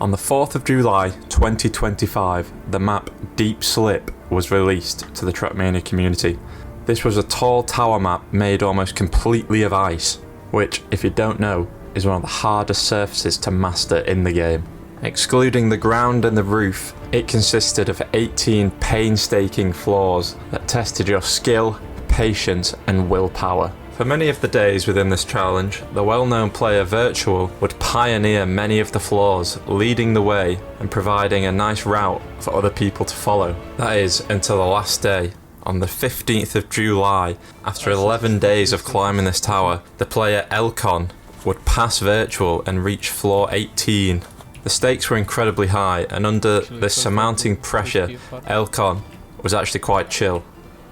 On the 4th of July 2025, the map Deep Slip was released to the Trackmania community. This was a tall tower map made almost completely of ice, which, if you don't know, is one of the hardest surfaces to master in the game. Excluding the ground and the roof, it consisted of 18 painstaking floors that tested your skill, patience and willpower. For many of the days within this challenge, the well-known player Virtual would pioneer many of the floors, leading the way and providing a nice route for other people to follow. That is, until the last day. On the 15th of July, after 11 days of climbing this tower, the player Elcon would pass Virtual and reach floor 18. The stakes were incredibly high, and under this surmounting pressure, Elcon was actually quite chill.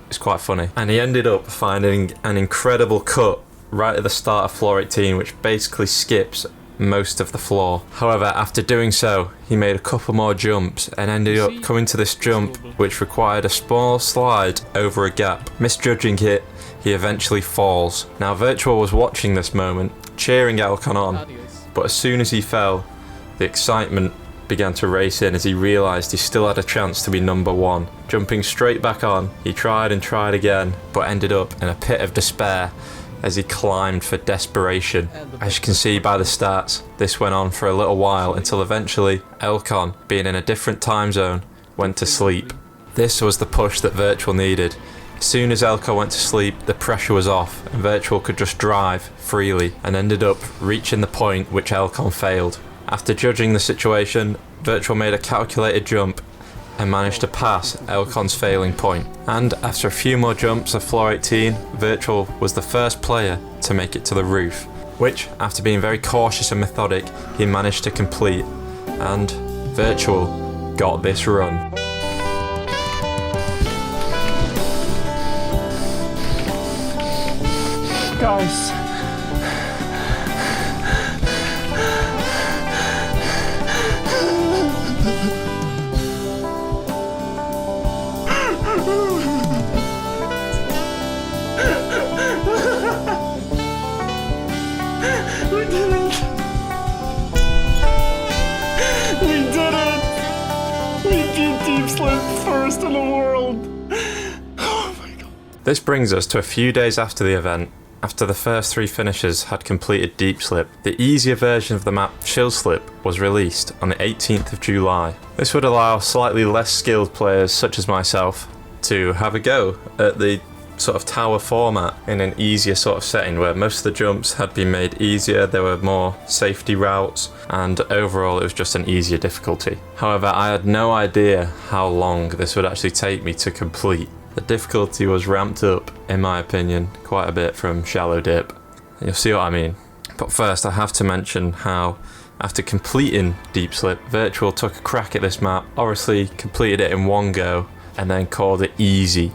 It's quite funny. And he ended up finding an incredible cut right at the start of floor 18, which basically skips most of the floor. However, after doing so, he made a couple more jumps and ended up coming to this jump which required a small slide over a gap. Misjudging it, he eventually falls. Now Virtual was watching this moment, cheering Elcon on, but as soon as he fell, the excitement began to race in as he realised he still had a chance to be number one. Jumping straight back on, he tried and tried again, but ended up in a pit of despair as he climbed for desperation. As you can see by the stats, this went on for a little while until eventually Elcon, being in a different time zone, went to sleep. This was the push that Virtual needed. As soon as Elcon went to sleep, the pressure was off and Virtual could just drive freely and ended up reaching the point which Elcon failed. After judging the situation, Virtual made a calculated jump and managed to pass Elcon's failing point. And after a few more jumps of floor 18, Virtual was the first player to make it to the roof, which, after being very cautious and methodic, he managed to complete. And Virtual got this run. Guys. We did it! We did it! We beat Deep Slip first in the world! Oh my god. This brings us to a few days after the event. After the first 3 finishers had completed Deep Slip, the easier version of the map Chill Slip was released on the 18th of July. This would allow slightly less skilled players such as myself to have a go at the sort of tower format in an easier sort of setting where most of the jumps had been made easier, there were more safety routes, and overall it was just an easier difficulty. However, I had no idea how long this would actually take me to complete. The difficulty was ramped up, in my opinion, quite a bit from Shallow Dip. And you'll see what I mean. But first I have to mention how, after completing Deep Slip, Virtual took a crack at this map, obviously completed it in one go, and then called it easy.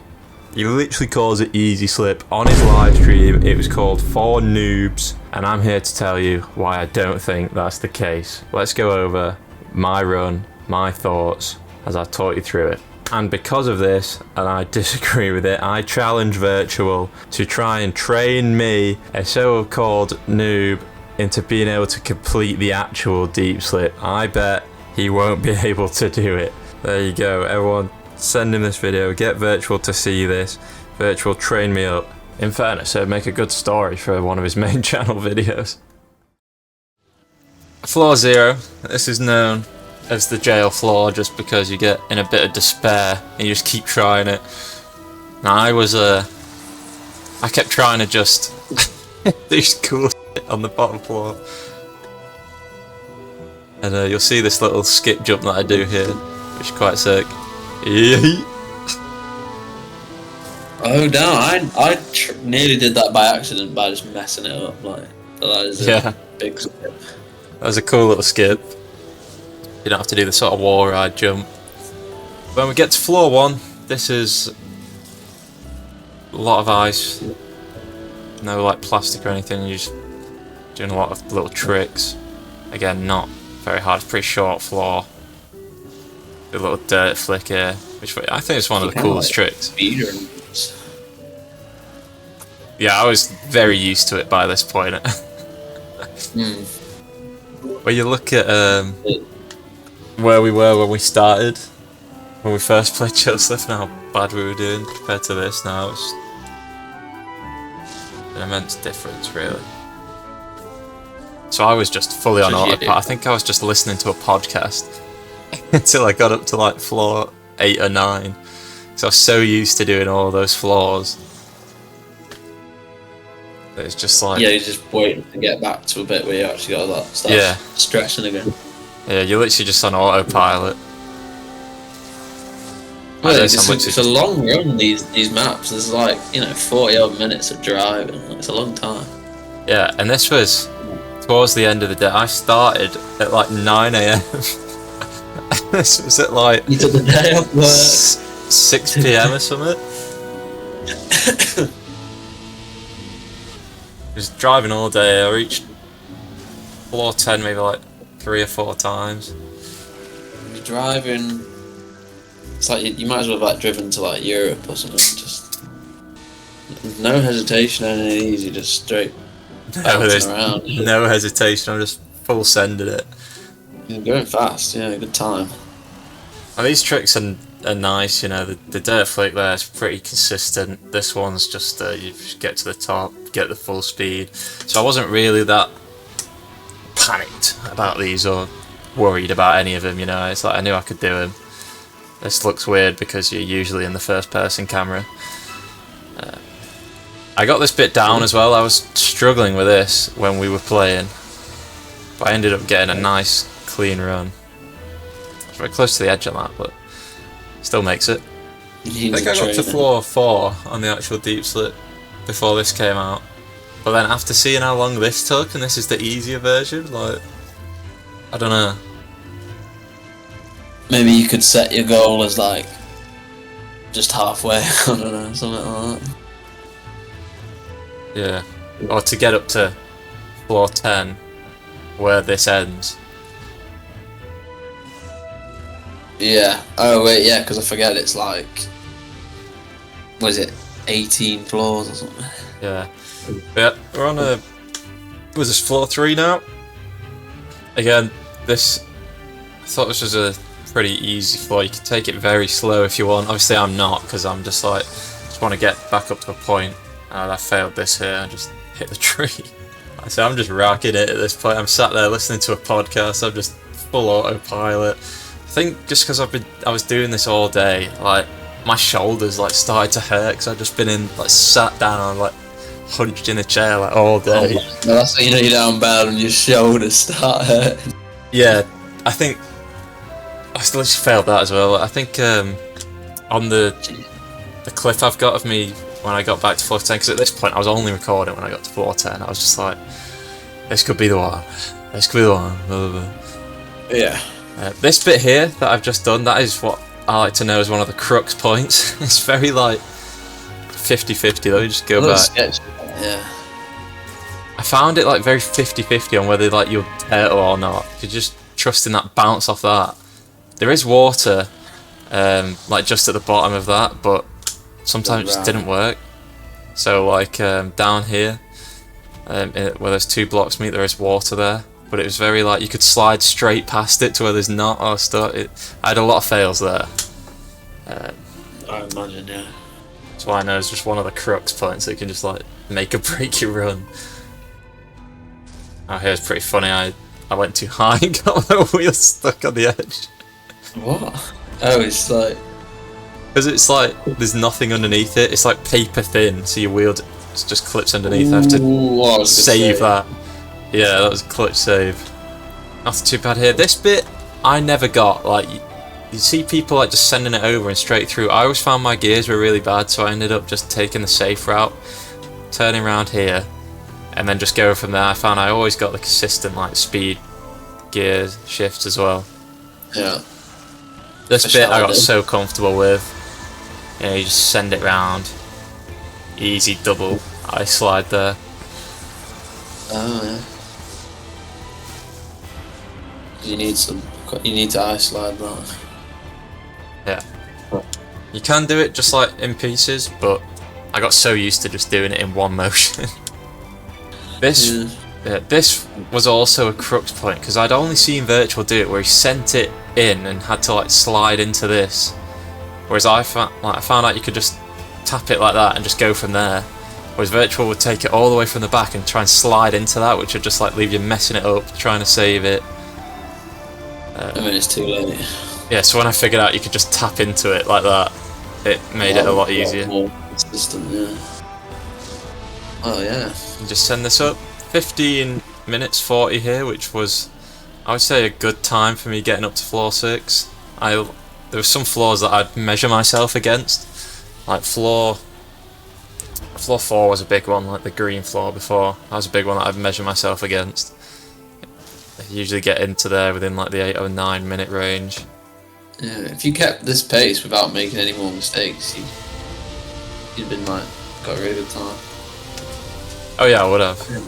He literally calls it Easy Slip. On his live stream, it was called For Noobs, and I'm here to tell you why I don't think that's the case. Let's go over my run, my thoughts, as I taught you through it. And because of this, and I disagree with it, I challenge Virtual to try and train me, a so-called noob, into being able to complete the actual Deep Slip. I bet he won't be able to do it. There you go, everyone. Send him this video, get Virtual to see this. Virtual, train me up. In fairness, it'd make a good story for one of his main channel videos. Floor 0. This is known as the jail floor just because you get in a bit of despair and you just keep trying it. Now I kept trying to just do cool shit on the bottom floor. And you'll see this little skip jump that I do here, which is quite sick. Oh no, I nearly did that by accident by just messing it up. Like, that is a big skip. That was a cool little skip. You don't have to do the sort of wall ride jump. When we get to floor 1, this is a lot of ice. No like plastic or anything, you're just doing a lot of little tricks. Again, not very hard, it's a pretty short floor. A little dirt flick here, which I think is one of the coolest tricks. Yeah, I was very used to it by this point. When you look at where we were when we started, when we first played JTLive, and how bad we were doing compared to this now. It's an immense difference, really. So I was just fully on autopilot. I think I was just listening to a podcast until I got up to like floor 8 or 9. So I was so used to doing all those floors. It's just like... Yeah, you're just waiting to get back to a bit where you actually got that stuff stretching again. Yeah, you're literally just on autopilot. Well, it's a long run, these maps. There's like, 40 odd minutes of driving. It's a long time. Yeah, and this was towards the end of the day. I started at like 9 AM. This was at like... You took the day off work. 6 PM or something. Just driving all day. I reached floor 10 maybe like 3 or 4 times. You're driving... It's like you might as well have like driven to like Europe or something. Just no hesitation on any of these. You just straight bouncing around. No hesitation. I'm just full sending it. You're going fast. Yeah, good time. And these tricks are nice. The dirt flick there is pretty consistent. This one's just you just get to the top, get the full speed. So I wasn't really that panicked about these or worried about any of them. It's like I knew I could do them. This looks weird because you're usually in the first person camera. I got this bit down as well. I was struggling with this when we were playing, but I ended up getting a nice clean run. It's very close to the edge of that, but still makes it. I think I got to floor 4 on the actual deep slip before this came out. But then after seeing how long this took, and this is the easier version, like, I don't know. Maybe you could set your goal as like just halfway. I don't know, something like that. Yeah, or to get up to floor 10, where this ends. Yeah. Oh wait, yeah, because I forget it's like, was it 18 floors or something? Yeah. Yeah, we're on a... Was this floor 3 now? Again, this... I thought this was a pretty easy floor. You can take it very slow if you want. Obviously I'm not, because I'm just like... Just want to get back up to a point. And I failed this here and just hit the tree. So I'm just rocking it at this point. I'm sat there listening to a podcast. I'm just full autopilot. I think just because I was doing this all day, like my shoulders like started to hurt because I've just been sat down, like hunched in a chair like all day. Oh, well, that's when you're down bad and your shoulders start hurting. Yeah, I think I still just failed that as well. I think on the clip I've got of me when I got back to floor 10, because at this point I was only recording when I got to floor 10. I was just like, this could be the one. This could be the one. Blah, blah, blah. Yeah. This bit here that I've just done, that is what I like to know as one of the crux points. It's very like 50-50 though, just go back. Sketchy. Yeah. I found it like very 50-50 on whether like you'll turtle or not. You're just trusting that bounce off that. There is water like just at the bottom of that, but sometimes it just didn't work. So like down here, where there's 2 blocks meet, there is water there. But it was very like, you could slide straight past it to where there's not or stuff. I had a lot of fails there. I imagine, yeah. That's why I know it's just one of the crux points that you can just like make or break your run. Oh, here's pretty funny. I went too high and got my wheel stuck on the edge. What? Oh, it's like... Because it's like, there's nothing underneath it. It's like paper thin, so your wheel just clips underneath. I have to save that. Yeah, that was a clutch save. Not too bad here. This bit, I never got. Like, you see people like just sending it over and straight through. I always found my gears were really bad, so I ended up just taking the safe route, turning around here, and then just going from there. I found I always got the consistent like speed, gear shifts as well. Yeah. This bit I got so comfortable with. You know, you just send it round. Easy double ice slide there. Oh yeah. You need to ice slide that. Yeah. You can do it just like in pieces, but I got so used to just doing it in one motion. This This was also a crux point because I'd only seen Virtual do it where he sent it in and had to like slide into this, whereas I found out you could just tap it like that and just go from there. Whereas Virtual would take it all the way from the back and try and slide into that, which would just like leave you messing it up, trying to save it. I mean, it's too late. Yeah, so when I figured out you could just tap into it like that, it made it a lot easier. More consistent, yeah. Oh yeah. You just send this up. 15 minutes 40 here, which was, I would say, a good time for me getting up to floor 6. There were some floors that I'd measure myself against, like floor 4 was a big one, like the green floor before. That was a big one that I'd measure myself against. I usually get into there within like the 8 or 9 minute range. Yeah, if you kept this pace without making any more mistakes, you'd been like, got a really good time. Oh yeah, I would have. Yeah.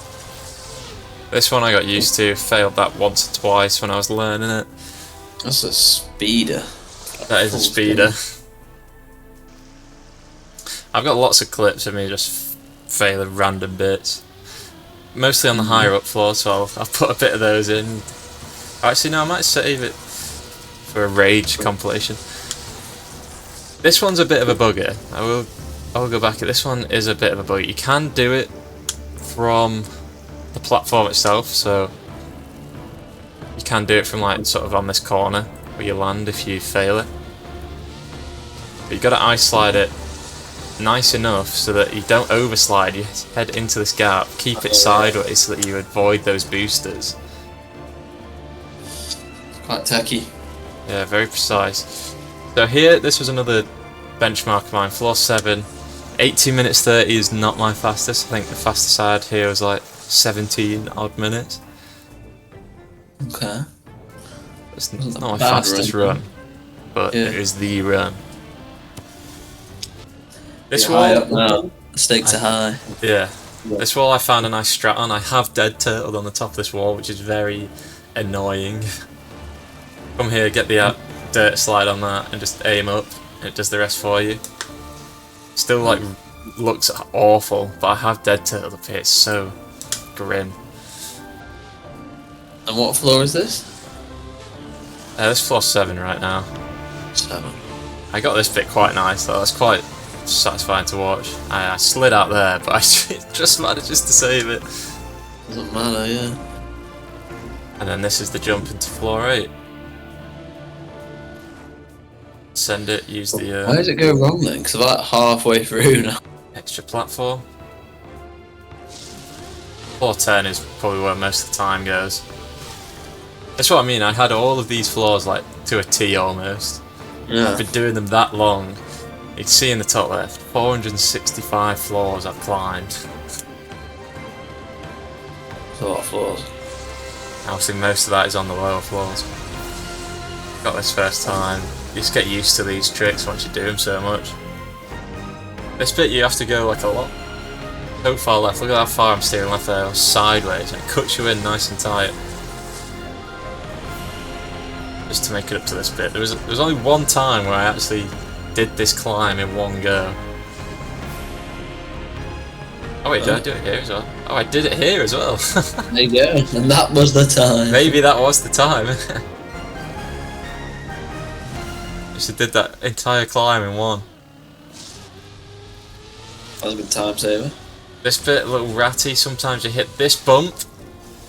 This one I got used to, failed that once or twice when I was learning it. That's a speeder. That is a speeder. I've got lots of clips of me just failing random bits. Mostly on the higher up floors, so I'll put a bit of those in. Actually, no, I might save it for a Rage compilation. This one's a bit of a bugger. I will go back. This one is a bit of a bugger. You can do it from the platform itself, so you can do it from like sort of on this corner where you land if you fail it. But you got to ice slide it nice enough so that you don't overslide. You head into this gap, keep it sideways so that you avoid those boosters. Quite tacky. Yeah, very precise. So here, this was another benchmark of mine, floor 7. 18 minutes 30 is not my fastest. I think the fastest I had here was like 17 odd minutes. Okay. It's not my fastest run, but it is the run. This wall, high up now. The stakes are high. Yeah. This wall I found a nice strat on. I have dead turtled on the top of this wall, which is very annoying. Come here, get the dirt slide on that, and just aim up. It does the rest for you. Still like looks awful, but I have dead turtled up here. It's so grim. And what floor is this? This floor 7 right now. 7. I got this bit quite nice though. That's quite satisfying to watch. I slid out there, but I just managed to save it. Doesn't matter, yeah. And then this is the jump into floor 8. Send it, use the... Why did it go wrong then? Because I'm like halfway through now. Extra platform. Floor 10 is probably where most of the time goes. That's what I mean, I had all of these floors like to a T almost. Yeah. I've been doing them that long. You can see in the top left, 465 floors I've climbed. It's a lot of floors. Obviously most of that is on the lower floors. Got this first time. You just get used to these tricks once you do them so much. This bit you have to go like a lot. So far left, look at how far I'm steering left there, sideways, and it cuts you in nice and tight. Just to make it up to this bit. There was only one time where I actually did this climb in one go. Oh wait, did I do it here as well? Oh, I did it here as well. There you go, and that was the time. Maybe that was the time. Just did that entire climb in one. That was a good time saver. This bit a little ratty, sometimes you hit this bump.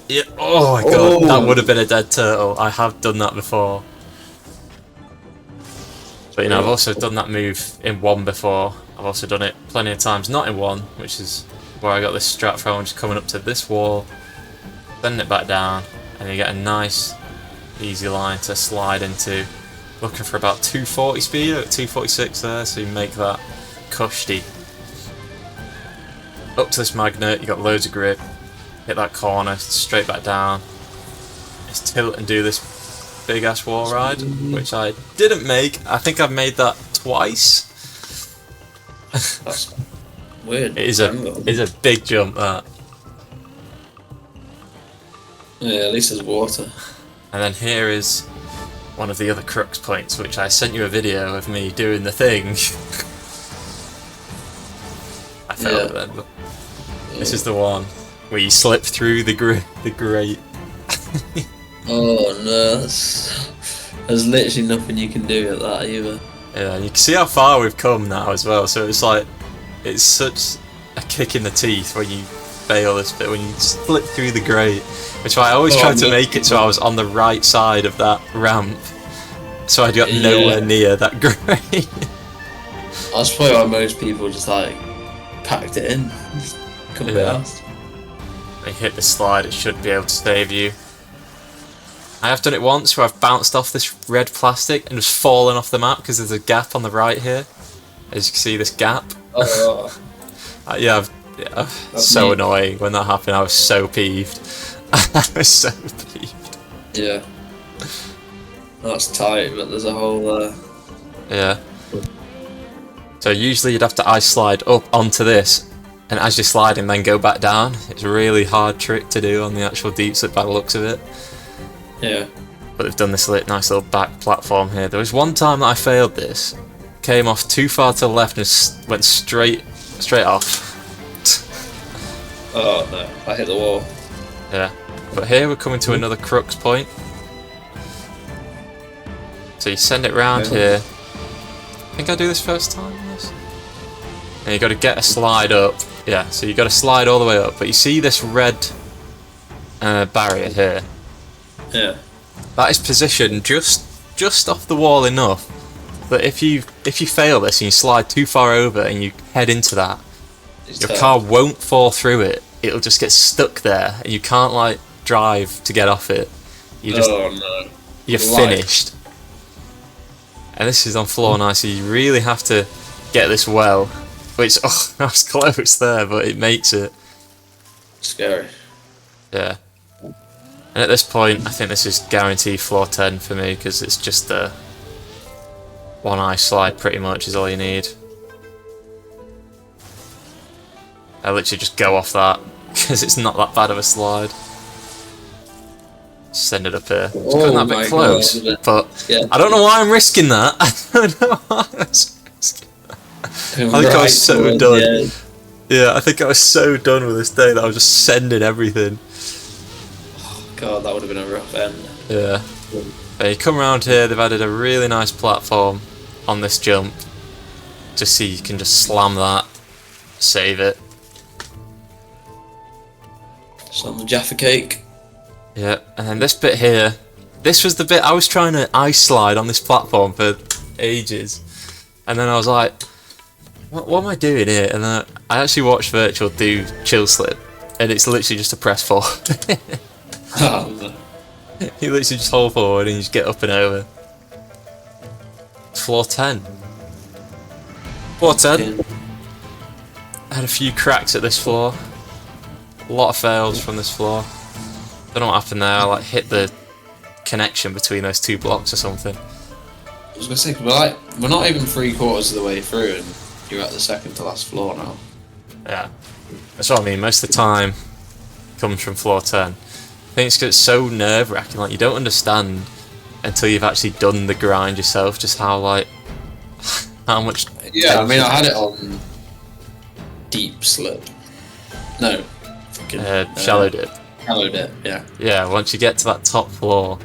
Yeah, oh my god, that would have been a dead turtle. I have done that before. But you know, I've also done that move in one before. I've also done it plenty of times not in one, which is where I got this strat from, just coming up to this wall, sending it back down, and you get a nice, easy line to slide into. Looking for about 240 speed, at 246 there, so you make that cushy. Up to this magnet, you got loads of grip. Hit that corner, straight back down. Just tilt and do this big ass wall ride, which I didn't make. I think I've made that twice. That's weird. It is a big jump, that. Yeah, at least there's water. And then here is one of the other crux points, which I sent you a video of me doing the thing. I failed it then, but this is the one. where you slip through the grate. Oh no, there's literally nothing you can do at that either. Yeah, and you can see how far we've come now as well. So it's like, it's such a kick in the teeth when you fail this bit, when you slip through the grate. Which I always tried to make it so I was on the right side of that ramp, so I got nowhere near that grate. That's probably why most people just like packed it in. Couldn't be asked. When you hit the slide, it should be able to save you. I have done it once where I've bounced off this red plastic and just fallen off the map because there's a gap on the right here. As you can see, this gap. Oh. Yeah, so annoying when that happened. I was so peeved. I was so peeved. Yeah. That's tight, but there's a hole there. Yeah. So usually you'd have to ice slide up onto this, and as you're sliding then go back down. It's a really hard trick to do on the actual deep slip by the looks of it. Yeah. But they've done this nice little back platform here. There was one time that I failed this, came off too far to the left and went straight off. Oh no, I hit the wall. Yeah. But here we're coming to another crux point. So you send it round here. I think I do this first time on this. And you got to get a slide up. Yeah, so you got to slide all the way up. But you see this red barrier here? Yeah. That is positioned just off the wall enough that if you fail this and you slide too far over and you head into that, your car won't fall through it. It'll just get stuck there, and you can't like drive to get off it. You just you're finished. And this is on floor 9, so you really have to get this well. Which I was close there, but it makes it scary. Yeah. And at this point, I think this is guaranteed floor 10 for me, because it's just a one ice slide pretty much is all you need. I literally just go off that, because it's not that bad of a slide. Send it up here. It's putting that a bit close, but I don't know why I'm risking that. I don't know why I'm risking that. I think I was so done. Yeah, I think I was so done with this day that I was just sending everything. God, that would have been a rough end. Yeah. But you come around here, they've added a really nice platform on this jump. Just so you can just slam that, save it. Just on the Jaffa cake. Yeah, and then this bit here, this was the bit I was trying to ice slide on this platform for ages. And then I was like, what am I doing here? And then I actually watched Virtual do chill slip, and it's literally just a press forward. You literally just hold forward and you just get up and over. It's floor 10. Floor 10. I had a few cracks at this floor. A lot of fails from this floor. Don't know what happened there. I like hit the connection between those two blocks or something. I was gonna say, we're not even 3/4 of the way through, and you're at the second to last floor now. Yeah, that's what I mean. Most of the time comes from floor 10. I think it's because it's so nerve-wracking. Like, you don't understand until you've actually done the grind yourself, just how how much. Yeah, I mean, I had it on deep slip. No, shallow dip. Shallow dip, yeah. Yeah, once you get to that top floor,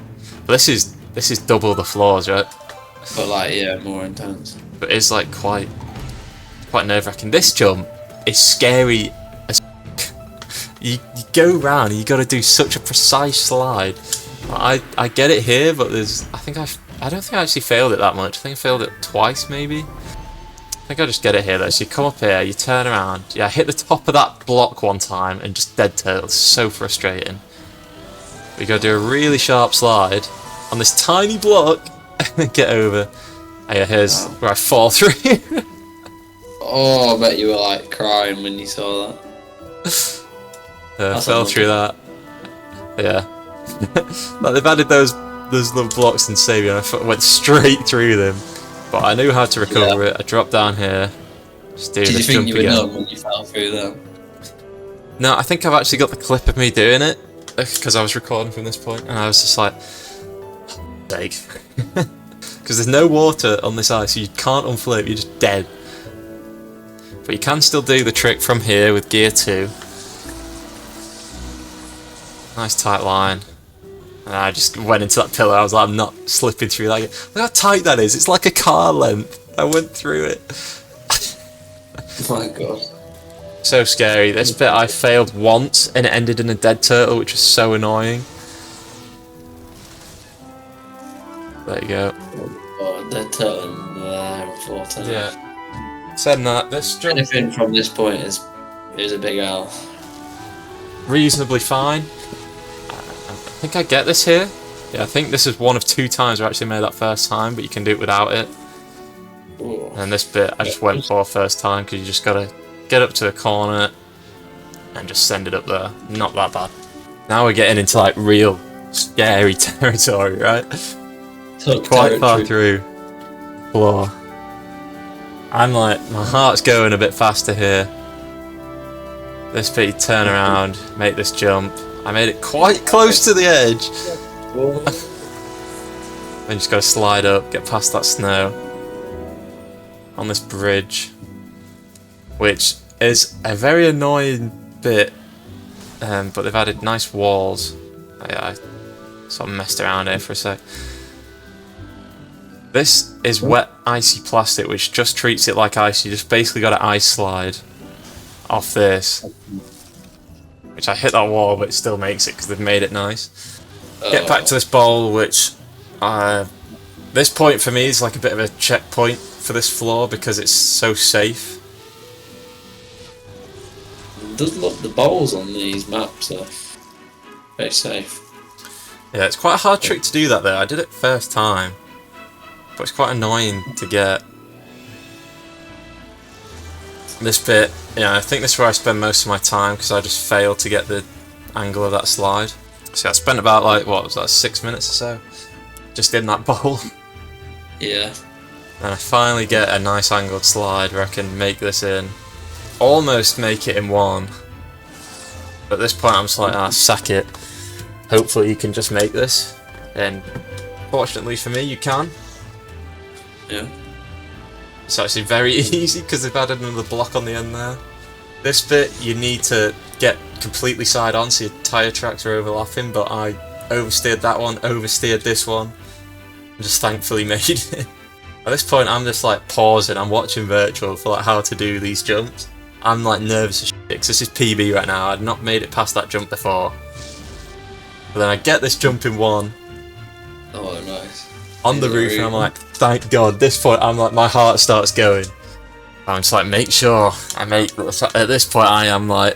but this is double the floors, right? But like, yeah, more intense. But it's like quite nerve-wracking. This jump is scary as you go round and you got to do such a precise slide. I get it here, but I don't think I actually failed it that much. I think I failed it twice maybe. I think I just get it here though. So you come up here, you turn around, yeah, hit the top of that block one time and just dead turtle. It's so frustrating. We gotta do a really sharp slide on this tiny block and get over. And yeah, here's where I fall through. Oh, I bet you were like crying when you saw that. I fell through that. Yeah. Like, they've added those little blocks in Saviour and I went straight through them. But I knew how to recover it. I dropped down here. Just do this jump again. Did you think you were done when you fell through them? No, I think I've actually got the clip of me doing it because I was recording from this point, and I was just like, sake. Because there's no water on this ice, so you can't unflip, you're just dead. But you can still do the trick from here with gear 2. Nice tight line. And I just went into that pillar. I was like, I'm not slipping through that. Look how tight that is. It's like a car length. I went through it. Oh my god. So scary. This bit I failed once and it ended in a dead turtle, which was so annoying. There you go. Oh, dead turtle there, unfortunately. Yeah. Said that, this jump Anything from this point is a big L. reasonably fine. I think I get this here. Yeah, I think this is one of 2 times I actually made that first time, but you can do it without it. Ooh. And this bit I just went for first time because you just gotta get up to the corner and just send it up there. Not that bad. Now we're getting into like real scary territory, right? Quite far through floor. I'm like, my heart's going a bit faster here. This bit you turn around, make this jump. I made it quite close to the edge. Then you just gotta slide up, get past that snow. On this bridge. Which is a very annoying bit. But they've added nice walls. I sort of messed around here for a sec. This is wet, icy plastic, which just treats it like ice. You just basically got to ice slide off this. Which I hit that wall, but it still makes it because they've made it nice. Get back to this bowl, which... this point for me is like a bit of a checkpoint for this floor because it's so safe. It does look the bowls on these maps are very safe. Yeah, it's quite a hard trick to do that though. I did it first time. But it's quite annoying to get. This bit, yeah, I think this is where I spend most of my time because I just failed to get the angle of that slide. So I spent about like, what was that, 6 minutes or so? Just in that bowl. Yeah. And I finally get a nice angled slide where I can make this in. Almost make it in one. But at this point I'm just like, ah, sack it. Hopefully you can just make this. And fortunately for me, you can. Yeah. It's actually very easy because they've added another block on the end there. This bit you need to get completely side on so your tyre tracks are overlapping, but I oversteered that one, oversteered this one, and just thankfully made it. At this point I'm just like pausing, I'm watching Virtual for like how to do these jumps. I'm like nervous as shit because this is PB right now, I'd not made it past that jump before. But then I get this jump in one. Oh, nice. On the roof, and I'm like, thank God. This point, I'm like, my heart starts going. I'm just like, make sure I make this. At this point, I am like,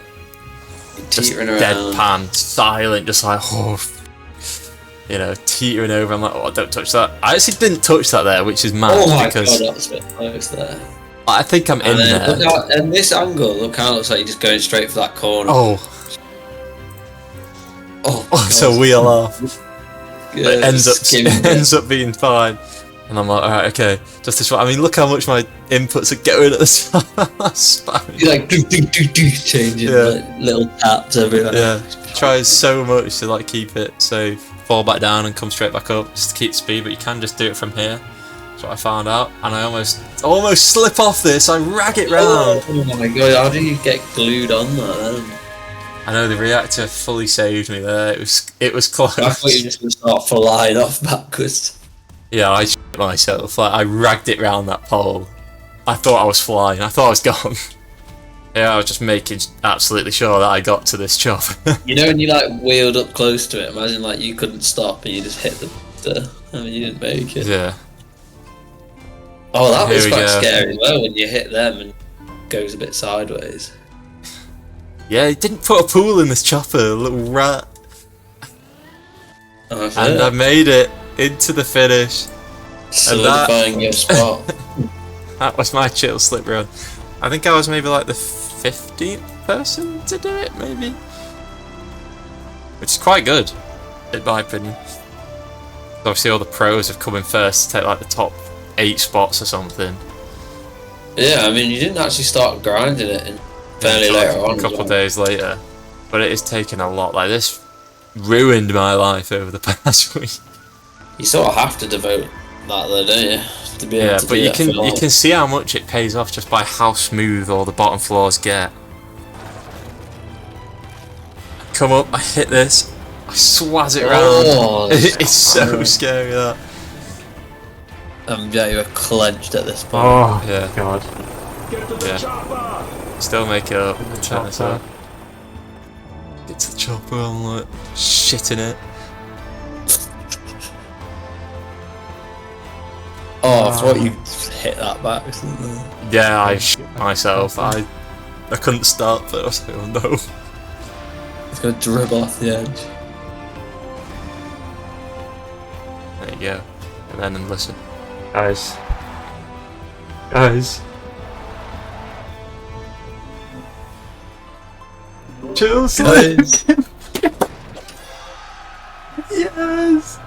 just deadpan, silent, just like, oh, you know, teetering over. I'm like, oh, don't touch that. I actually didn't touch that there, which is mad. Oh my because god, that's a bit close there. I think I'm in there. Look out, and this angle, look how it looks like you're just going straight for that corner. Oh. Oh, So wheel off. Yeah, But it ends up being fine. And I'm like, alright, okay, just this one. I mean, look how much my inputs are going at the time. You're like, changing like, little taps everywhere. Yeah, tries so much to like keep it safe. Fall back down and come straight back up just to keep speed, but you can just do it from here. That's what I found out. And I almost slip off this, I rag it round. Oh my god, how did you get glued on that? I know the reactor fully saved me there. It was close. I thought you were just going to start flying off backwards. Yeah, I shit myself. Like I ragged it round that pole. I thought I was flying. I thought I was gone. Yeah, I was just making absolutely sure that I got to this job. You know when you like wheeled up close to it, imagine like you couldn't stop and you just hit the I mean you didn't make it. Yeah. Oh, that was Here we quite go. scary as well when you hit them and it goes a bit sideways. Yeah, he didn't put a pool in this chopper, little rat. Oh, And I made it into the finish. Solidifying your spot. That was my chill slip run. I think I was maybe like the 15th person to do it, maybe. Which is quite good, in my opinion. Obviously all the pros have come in first to take like the top 8 spots or something. Yeah, I mean you didn't actually start grinding it in fairly later on. A couple of days later. But it is taking a lot. Like this ruined my life over the past week. You sort of have to devote that though, don't you? To be able to but do you that can for long. see how much it pays off just by how smooth all the bottom floors get. Come up, I hit this, I swaz it Oh, around. It's so scary that. Yeah, you were clenched at this point. Oh yeah. God. Yeah. Still make it up. Chopper. Get to the chopper, I'm like shitting it. Oh, I thought you hit that back or something. Yeah, I shit myself. I couldn't start, but I was like, oh no. It's gonna dribble off the edge. There you go. And then listen. Guys. Chill, Guys. Yes.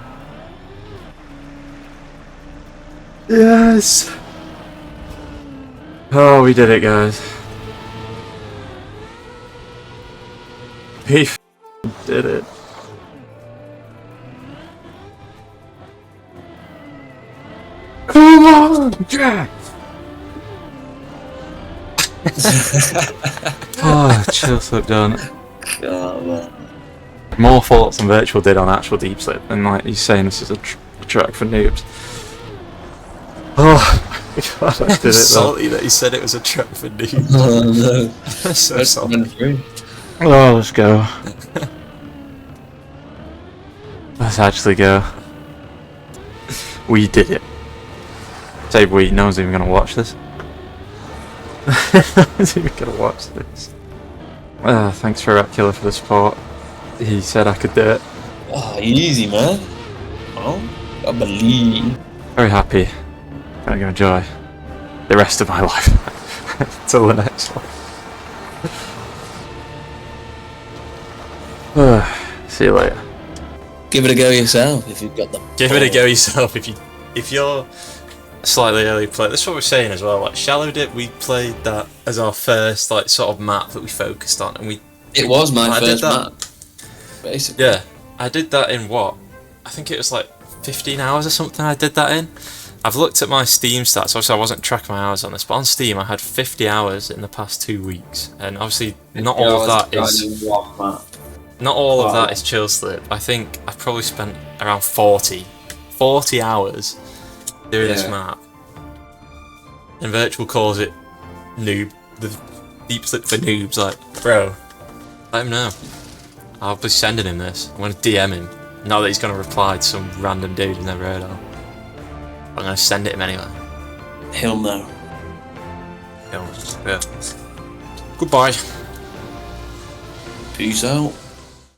Yes. Oh, we did it, guys. We did it. Come on, Jack. Oh, chill slip done. God, man. More thoughts than Virtual did on actual Deep Slip, and like he's saying this is a track for noobs. Oh, God, I did it though. Salty that he said it was a track for noobs. Oh no. So salty. Oh, let's go. Let's actually go. We did it. Say we, no one's even gonna watch this. No one's even gonna watch this. Thanks for Killer for the support. He said I could do it. Oh, easy, man. Oh, I believe. Very happy. Gonna go enjoy the rest of my life. Till the next one. See you later. Give it a go yourself if you've got them. Give it a go yourself if you're a slightly early player. That's what we're saying as well. Like Shallow Dip, we played that as our first like sort of map that we focused on, and It was my I did first that. map. Basically. Yeah, I did that in what? I think it was like 15 hours or something. I did that in. I've looked at my Steam stats. Obviously, I wasn't tracking my hours on this, but on Steam, I had 50 hours in the past 2 weeks, and obviously, not all of that is. Not all of that is Chill Slip. I think I've probably spent around 40 hours doing this map. And Virtual calls it noob, the Deep Slip for noobs. Like, bro, let him know. I'll be sending him this. I'm gonna DM him. Not that he's gonna reply to some random dude he's never heard of. I'm gonna send it him anyway. He'll know. Yeah. Goodbye. Peace out.